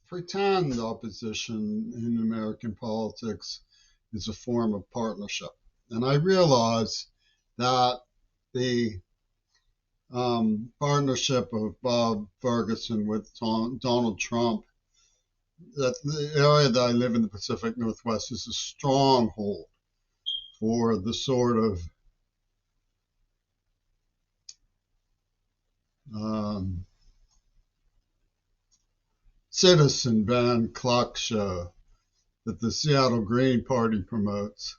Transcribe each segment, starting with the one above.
pretend opposition in American politics is a form of partnership. And I realize that the partnership of Bob Ferguson with Donald Trump, that the area that I live in, the Pacific Northwest, is a stronghold for the sort of um, citizen Van Cluck show that the Seattle Green Party promotes,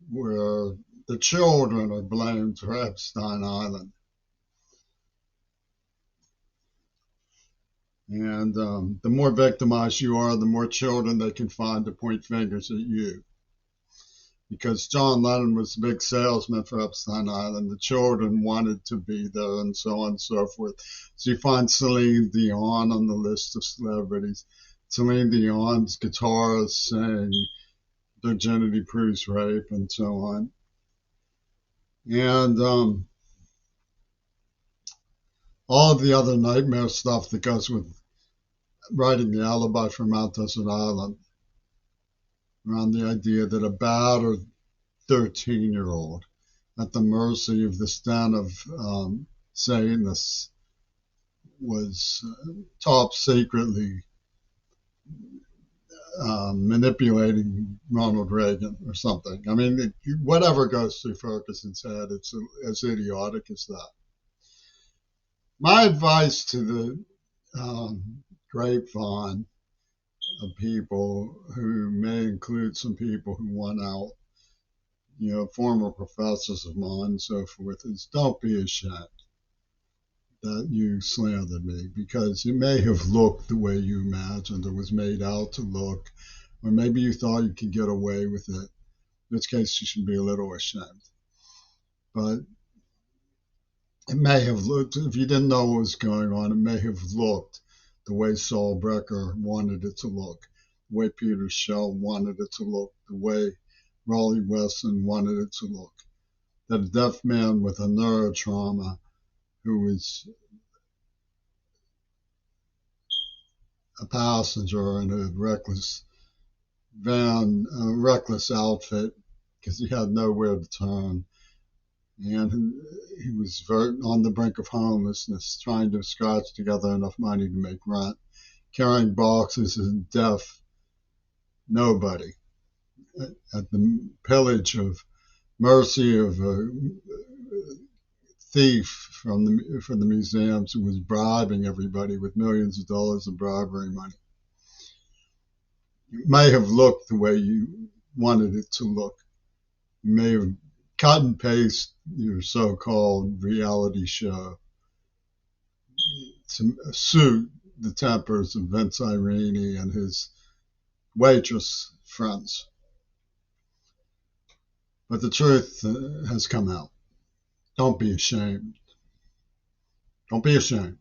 where the children are blamed for Epstein Island. And the more victimized you are, the more children they can find to point fingers at you. Because John Lennon was a big salesman for Epstein Island, the children wanted to be there, and so on and so forth. So you find Celine Dion on the list of celebrities. Celine Dion's guitarist saying virginity proves rape, and so on. And all of the other nightmare stuff that goes with writing the alibi for Mount Desert Island, around the idea that a battered 13-year-old at the mercy of this den of Satanists was top secretly manipulating Ronald Reagan or something. I mean, whatever goes through Ferguson's head, it's as idiotic as that. My advice to the grapevine of people, who may include some people who won out, former professors of mine and so forth, is don't be ashamed that you slandered me, because it may have looked the way you imagined or was made out to look, or maybe you thought you could get away with it, in which case you should be a little ashamed. But it may have looked, if you didn't know what was going on, it may have looked the way Saul Brecker wanted it to look, the way Peter Shell wanted it to look, the way Raleigh Wesson wanted it to look. That a deaf man with a neurotrauma who was a passenger in a reckless outfit, because he had nowhere to turn, and he was on the brink of homelessness, trying to scratch together enough money to make rent, carrying boxes and deaf nobody at the pillage of mercy of a thief from the museums who was bribing everybody with millions of dollars of bribery money. It may have looked the way you wanted it to look. You may have cut and paste your so-called reality show to suit the tempers of Vince Irini and his waitress friends. But the truth has come out. Don't be ashamed. Don't be ashamed.